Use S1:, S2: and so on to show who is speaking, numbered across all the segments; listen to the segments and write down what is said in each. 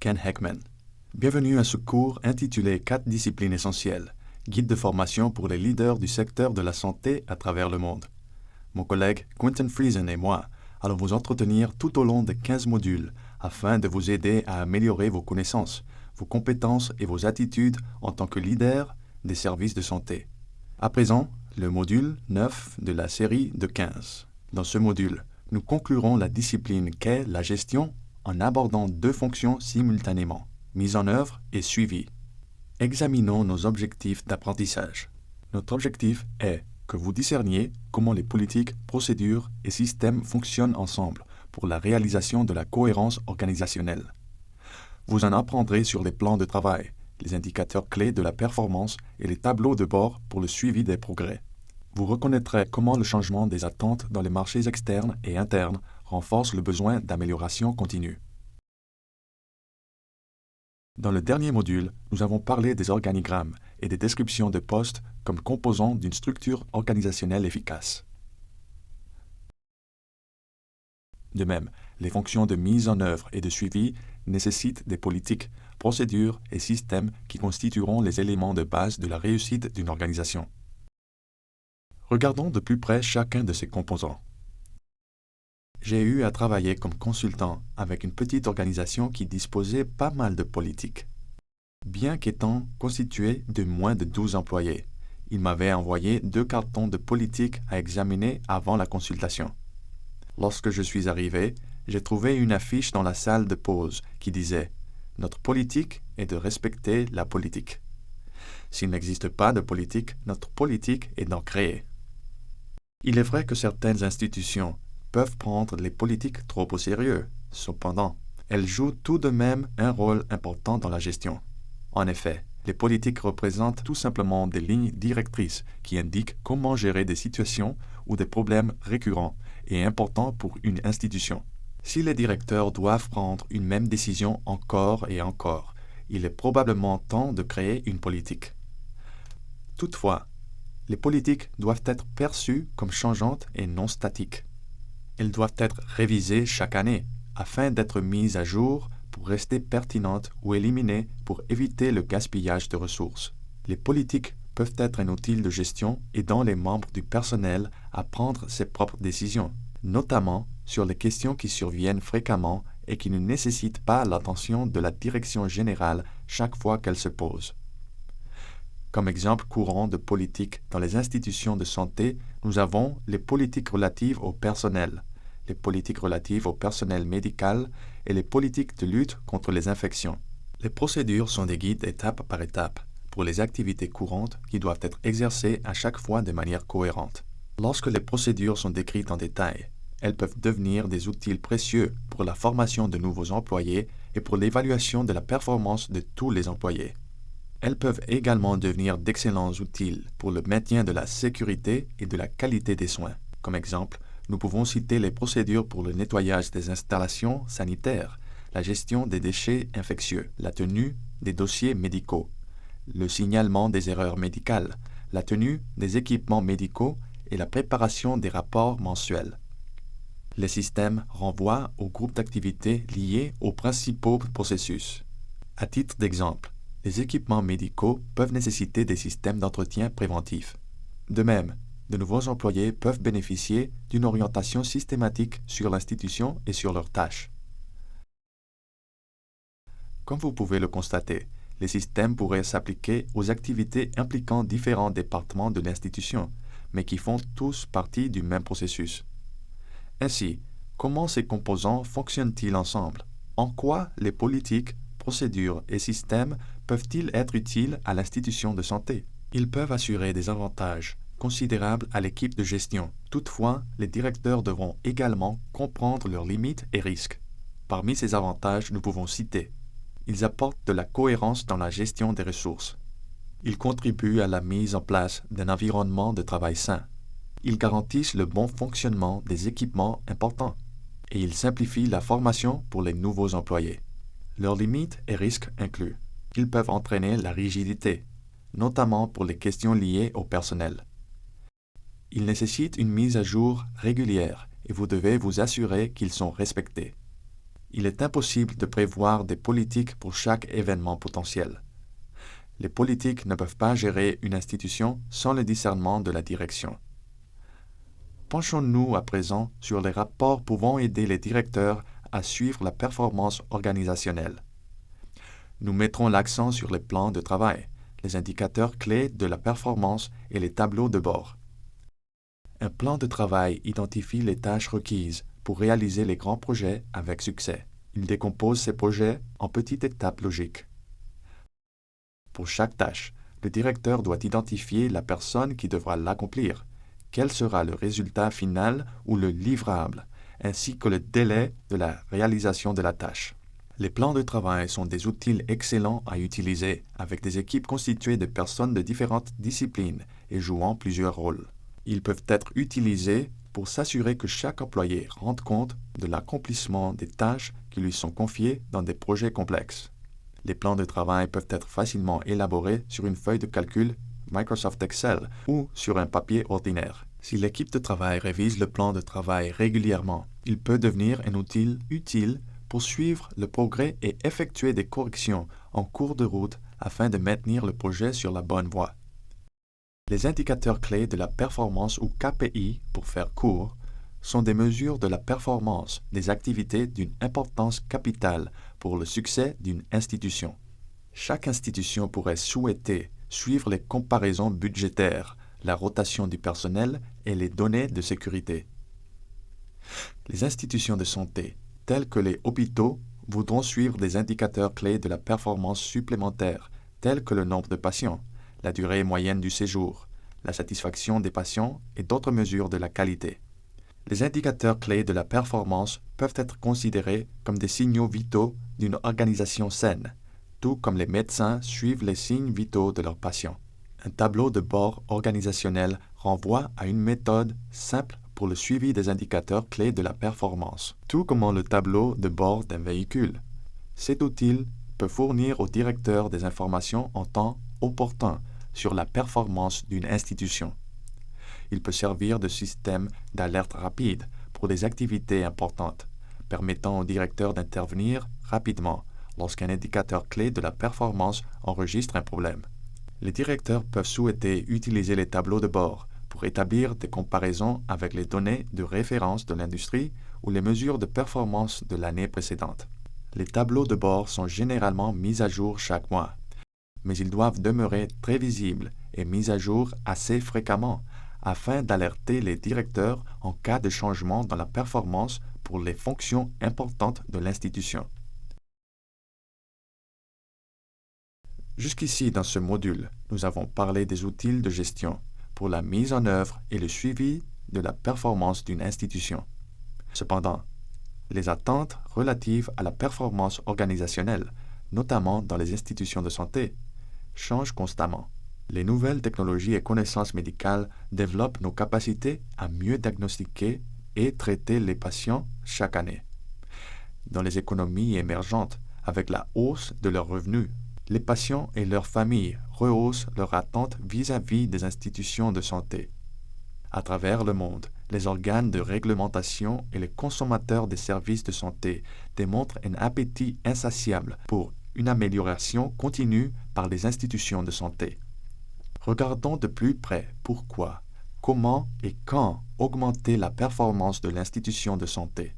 S1: Ken Heckman. Bienvenue à ce cours intitulé 4 disciplines essentielles, guide de formation pour les leaders du secteur de la santé à travers le monde. Mon collègue Quentin Friesen et moi allons vous entretenir tout au long des 15 modules afin de vous aider à améliorer vos connaissances, vos compétences et vos attitudes en tant que leader des services de santé. À présent, le module 9 de la série de 15. Dans ce module, nous conclurons la discipline qu'est la gestion en abordant 2 fonctions simultanément, mise en œuvre et suivi. Examinons nos objectifs d'apprentissage. Notre objectif est que vous discerniez comment les politiques, procédures et systèmes fonctionnent ensemble pour la réalisation de la cohérence organisationnelle. Vous en apprendrez sur les plans de travail, les indicateurs clés de la performance et les tableaux de bord pour le suivi des progrès. Vous reconnaîtrez comment le changement des attentes dans les marchés externes et internes renforce le besoin d'amélioration continue. Dans le dernier module, nous avons parlé des organigrammes et des descriptions de postes comme composants d'une structure organisationnelle efficace. De même, les fonctions de mise en œuvre et de suivi nécessitent des politiques, procédures et systèmes qui constitueront les éléments de base de la réussite d'une organisation. Regardons de plus près chacun de ces composants. J'ai eu à travailler comme consultant avec une petite organisation qui disposait pas mal de politique. Bien qu'étant constituée de moins de 12 employés, il m'avait envoyé 2 cartons de politique à examiner avant la consultation. Lorsque je suis arrivé, j'ai trouvé une affiche dans la salle de pause qui disait « Notre politique est de respecter la politique. S'il n'existe pas de politique, notre politique est d'en créer. » Il est vrai que certaines institutions peuvent prendre les politiques trop au sérieux. Cependant, elles jouent tout de même un rôle important dans la gestion. En effet, les politiques représentent tout simplement des lignes directrices qui indiquent comment gérer des situations ou des problèmes récurrents et importants pour une institution. Si les directeurs doivent prendre une même décision encore et encore, il est probablement temps de créer une politique. Toutefois, les politiques doivent être perçues comme changeantes et non statiques. Elles doivent être révisées chaque année afin d'être mises à jour pour rester pertinentes ou éliminées pour éviter le gaspillage de ressources. Les politiques peuvent être un outil de gestion aidant les membres du personnel à prendre ses propres décisions, notamment sur les questions qui surviennent fréquemment et qui ne nécessitent pas l'attention de la direction générale chaque fois qu'elles se posent. Comme exemple courant de politique dans les institutions de santé, nous avons les politiques relatives au personnel, les politiques relatives au personnel médical et les politiques de lutte contre les infections. Les procédures sont des guides étape par étape pour les activités courantes qui doivent être exercées à chaque fois de manière cohérente. Lorsque les procédures sont décrites en détail, elles peuvent devenir des outils précieux pour la formation de nouveaux employés et pour l'évaluation de la performance de tous les employés. Elles peuvent également devenir d'excellents outils pour le maintien de la sécurité et de la qualité des soins. Comme exemple, nous pouvons citer les procédures pour le nettoyage des installations sanitaires, la gestion des déchets infectieux, la tenue des dossiers médicaux, le signalement des erreurs médicales, la tenue des équipements médicaux et la préparation des rapports mensuels. Les systèmes renvoient aux groupes d'activités liés aux principaux processus. À titre d'exemple, les équipements médicaux peuvent nécessiter des systèmes d'entretien préventif. De même, de nouveaux employés peuvent bénéficier d'une orientation systématique sur l'institution et sur leurs tâches. Comme vous pouvez le constater, les systèmes pourraient s'appliquer aux activités impliquant différents départements de l'institution, mais qui font tous partie du même processus. Ainsi, comment ces composants fonctionnent-ils ensemble? En quoi les politiques, procédures et systèmes peuvent-ils être utiles à l'institution de santé? Ils peuvent assurer des avantages considérables à l'équipe de gestion. Toutefois, les directeurs devront également comprendre leurs limites et risques. Parmi ces avantages, nous pouvons citer: ils apportent de la cohérence dans la gestion des ressources. Ils contribuent à la mise en place d'un environnement de travail sain. Ils garantissent le bon fonctionnement des équipements importants. Et ils simplifient la formation pour les nouveaux employés. Leurs limites et risques incluent: ils peuvent entraîner la rigidité, notamment pour les questions liées au personnel. Ils nécessitent une mise à jour régulière et vous devez vous assurer qu'ils sont respectés. Il est impossible de prévoir des politiques pour chaque événement potentiel. Les politiques ne peuvent pas gérer une institution sans le discernement de la direction. Penchons-nous à présent sur les rapports pouvant aider les directeurs à suivre la performance organisationnelle. Nous mettrons l'accent sur les plans de travail, les indicateurs clés de la performance et les tableaux de bord. Un plan de travail identifie les tâches requises pour réaliser les grands projets avec succès. Il décompose ces projets en petites étapes logiques. Pour chaque tâche, le directeur doit identifier la personne qui devra l'accomplir, quel sera le résultat final ou le livrable, ainsi que le délai de la réalisation de la tâche. Les plans de travail sont des outils excellents à utiliser avec des équipes constituées de personnes de différentes disciplines et jouant plusieurs rôles. Ils peuvent être utilisés pour s'assurer que chaque employé rende compte de l'accomplissement des tâches qui lui sont confiées dans des projets complexes. Les plans de travail peuvent être facilement élaborés sur une feuille de calcul Microsoft Excel ou sur un papier ordinaire. Si l'équipe de travail révise le plan de travail régulièrement, il peut devenir un outil utile pour suivre le progrès et effectuer des corrections en cours de route afin de maintenir le projet sur la bonne voie. Les indicateurs clés de la performance ou KPI, pour faire court, sont des mesures de la performance des activités d'une importance capitale pour le succès d'une institution. Chaque institution pourrait souhaiter suivre les comparaisons budgétaires, la rotation du personnel et les données de sécurité. Les institutions de santé, telles que les hôpitaux, voudront suivre des indicateurs clés de la performance supplémentaires, tels que le nombre de patients, la durée moyenne du séjour, la satisfaction des patients et d'autres mesures de la qualité. Les indicateurs clés de la performance peuvent être considérés comme des signaux vitaux d'une organisation saine, tout comme les médecins suivent les signes vitaux de leurs patients. Un tableau de bord organisationnel renvoie à une méthode simple pour le suivi des indicateurs clés de la performance, tout comme le tableau de bord d'un véhicule. Cet outil peut fournir au directeur des informations en temps opportun sur la performance d'une institution. Il peut servir de système d'alerte rapide pour des activités importantes, permettant au directeur d'intervenir rapidement lorsqu'un indicateur clé de la performance enregistre un problème. Les directeurs peuvent souhaiter utiliser les tableaux de bord pour établir des comparaisons avec les données de référence de l'industrie ou les mesures de performance de l'année précédente. Les tableaux de bord sont généralement mis à jour chaque mois, mais ils doivent demeurer très visibles et mis à jour assez fréquemment afin d'alerter les directeurs en cas de changement dans la performance pour les fonctions importantes de l'institution. Jusqu'ici, dans ce module, nous avons parlé des outils de gestion pour la mise en œuvre et le suivi de la performance d'une institution. Cependant, les attentes relatives à la performance organisationnelle, notamment dans les institutions de santé, changent constamment. Les nouvelles technologies et connaissances médicales développent nos capacités à mieux diagnostiquer et traiter les patients chaque année. Dans les économies émergentes, avec la hausse de leurs revenus, les patients et leurs familles rehaussent leurs attentes vis-à-vis des institutions de santé. À travers le monde, les organes de réglementation et les consommateurs des services de santé démontrent un appétit insatiable pour une amélioration continue par les institutions de santé. Regardons de plus près pourquoi, comment et quand augmenter la performance de l'institution de santé.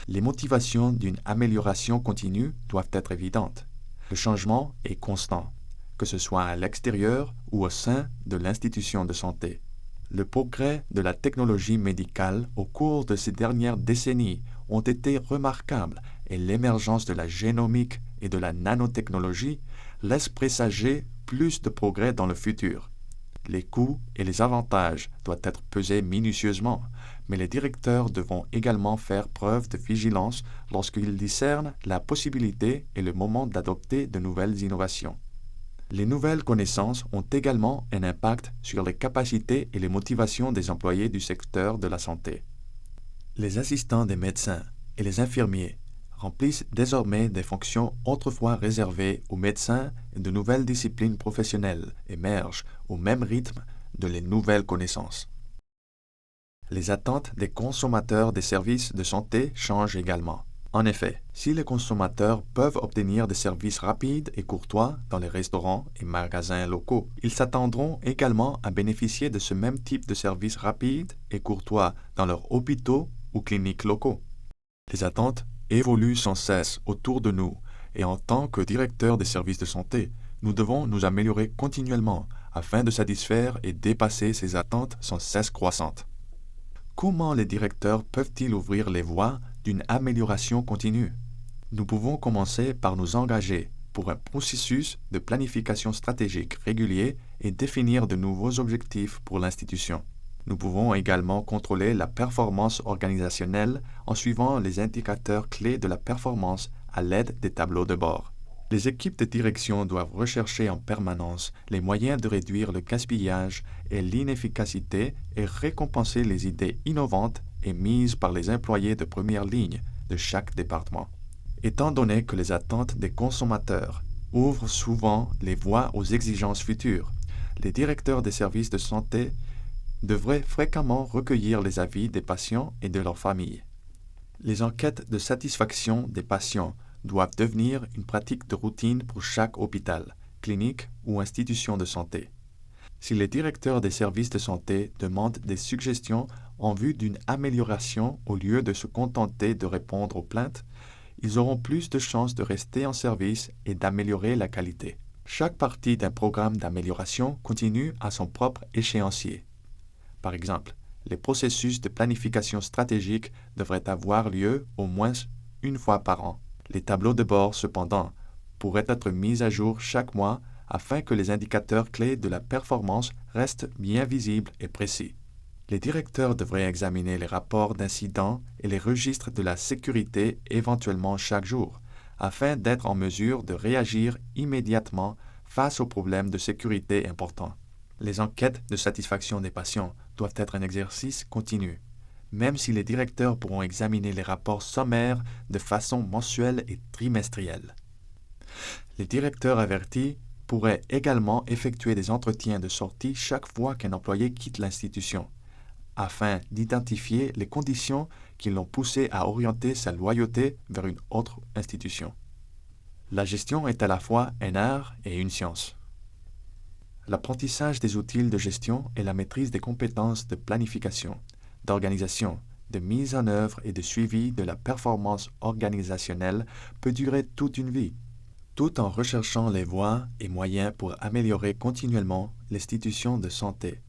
S1: Les motivations d'une amélioration continue doivent être évidentes. Le changement est constant, que ce soit à l'extérieur ou au sein de l'institution de santé. Le progrès de la technologie médicale au cours de ces dernières décennies ont été remarquables et l'émergence de la génomique et de la nanotechnologie laisse présager plus de progrès dans le futur. Les coûts et les avantages doivent être pesés minutieusement, mais les directeurs devront également faire preuve de vigilance lorsqu'ils discernent la possibilité et le moment d'adopter de nouvelles innovations. Les nouvelles connaissances ont également un impact sur les capacités et les motivations des employés du secteur de la santé. Les assistants des médecins et les infirmiers remplissent désormais des fonctions autrefois réservées aux médecins et de nouvelles disciplines professionnelles émergent au même rythme de les nouvelles connaissances. Les attentes des consommateurs des services de santé changent également. En effet, si les consommateurs peuvent obtenir des services rapides et courtois dans les restaurants et magasins locaux, ils s'attendront également à bénéficier de ce même type de services rapides et courtois dans leurs hôpitaux ou cliniques locaux. Les attentes évoluent sans cesse autour de nous et en tant que directeur des services de santé, nous devons nous améliorer continuellement afin de satisfaire et dépasser ces attentes sans cesse croissantes. Comment les directeurs peuvent-ils ouvrir les voies d'une amélioration continue? Nous pouvons commencer par nous engager pour un processus de planification stratégique régulier et définir de nouveaux objectifs pour l'institution. Nous pouvons également contrôler la performance organisationnelle en suivant les indicateurs clés de la performance à l'aide des tableaux de bord. Les équipes de direction doivent rechercher en permanence les moyens de réduire le gaspillage et l'inefficacité et récompenser les idées innovantes émises par les employés de première ligne de chaque département. Étant donné que les attentes des consommateurs ouvrent souvent les voies aux exigences futures, les directeurs des services de santé devraient fréquemment recueillir les avis des patients et de leurs familles. Les enquêtes de satisfaction des patients doivent devenir une pratique de routine pour chaque hôpital, clinique ou institution de santé. Si les directeurs des services de santé demandent des suggestions en vue d'une amélioration au lieu de se contenter de répondre aux plaintes, ils auront plus de chances de rester en service et d'améliorer la qualité. Chaque partie d'un programme d'amélioration continue à son propre échéancier. Par exemple, les processus de planification stratégique devraient avoir lieu au moins une fois par an. Les tableaux de bord, cependant, pourraient être mis à jour chaque mois afin que les indicateurs clés de la performance restent bien visibles et précis. Les directeurs devraient examiner les rapports d'incidents et les registres de la sécurité éventuellement chaque jour, afin d'être en mesure de réagir immédiatement face aux problèmes de sécurité importants. Les enquêtes de satisfaction des patients doivent être un exercice continu, même si les directeurs pourront examiner les rapports sommaires de façon mensuelle et trimestrielle. Les directeurs avertis pourraient également effectuer des entretiens de sortie chaque fois qu'un employé quitte l'institution, afin d'identifier les conditions qui l'ont poussé à orienter sa loyauté vers une autre institution. La gestion est à la fois un art et une science. L'apprentissage des outils de gestion et la maîtrise des compétences de planification, d'organisation, de mise en œuvre et de suivi de la performance organisationnelle peut durer toute une vie, tout en recherchant les voies et moyens pour améliorer continuellement l'institution de santé.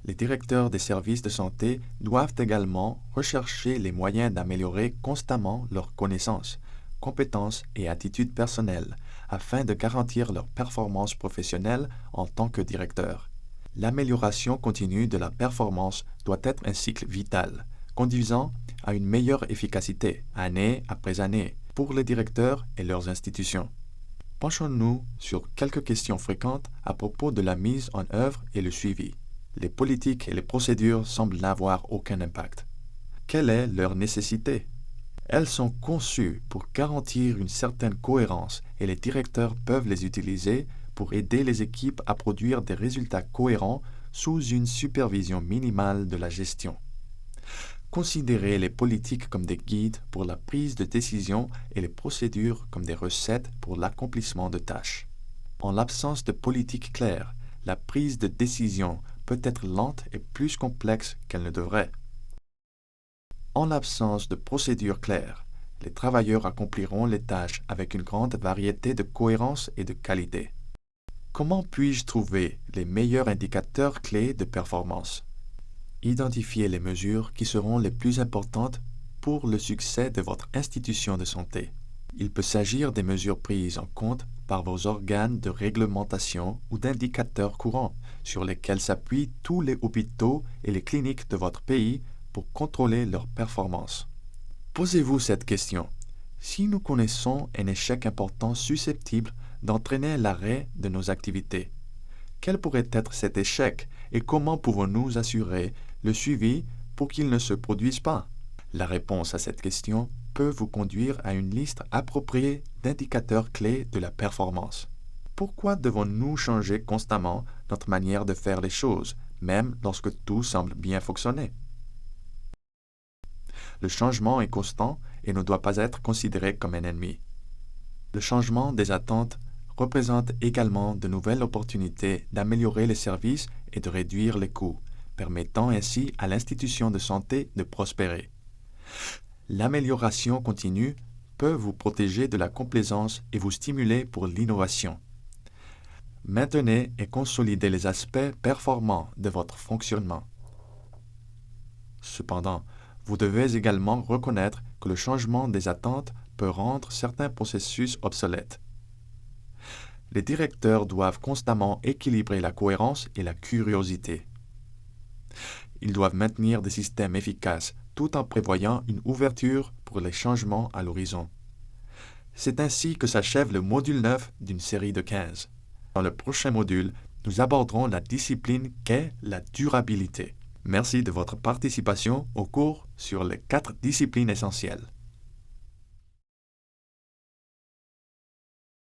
S1: Les directeurs des services de santé doivent également rechercher les moyens d'améliorer constamment leurs connaissances, compétences et attitudes personnelles afin de garantir leur performance professionnelle en tant que directeur. L'amélioration continue de la performance doit être un cycle vital, conduisant à une meilleure efficacité, année après année, pour les directeurs et leurs institutions. Penchons-nous sur quelques questions fréquentes à propos de la mise en œuvre et le suivi. Les politiques et les procédures semblent n'avoir aucun impact. Quelle est leur nécessité? Elles sont conçues pour garantir une certaine cohérence et les directeurs peuvent les utiliser pour aider les équipes à produire des résultats cohérents sous une supervision minimale de la gestion. Considérez les politiques comme des guides pour la prise de décision et les procédures comme des recettes pour l'accomplissement de tâches. En l'absence de politique claire, la prise de décision peut être lente et plus complexe qu'elle ne devrait. En l'absence de procédures claires, les travailleurs accompliront les tâches avec une grande variété de cohérence et de qualité. Comment puis-je trouver les meilleurs indicateurs clés de performance? Identifiez les mesures qui seront les plus importantes pour le succès de votre institution de santé. Il peut s'agir des mesures prises en compte par vos organes de réglementation ou d'indicateurs courants sur lesquels s'appuient tous les hôpitaux et les cliniques de votre pays pour contrôler leur performance. Posez-vous cette question. Si nous connaissons un échec important susceptible d'entraîner l'arrêt de nos activités, quel pourrait être cet échec et comment pouvons-nous assurer le suivi pour qu'il ne se produise pas? La réponse à cette question peut vous conduire à une liste appropriée d'indicateurs clés de la performance. Pourquoi devons-nous changer constamment notre manière de faire les choses, même lorsque tout semble bien fonctionner? Le changement est constant et ne doit pas être considéré comme un ennemi. Le changement des attentes représente également de nouvelles opportunités d'améliorer les services et de réduire les coûts, permettant ainsi à l'institution de santé de prospérer. L'amélioration continue peut vous protéger de la complaisance et vous stimuler pour l'innovation. Maintenez et consolidez les aspects performants de votre fonctionnement. Cependant, vous devez également reconnaître que le changement des attentes peut rendre certains processus obsolètes. Les directeurs doivent constamment équilibrer la cohérence et la curiosité. Ils doivent maintenir des systèmes efficaces tout en prévoyant une ouverture pour les changements à l'horizon. C'est ainsi que s'achève le module 9 d'une série de 15. Dans le prochain module, nous aborderons la discipline qu'est la durabilité. Merci de votre participation au cours sur les 4 disciplines essentielles.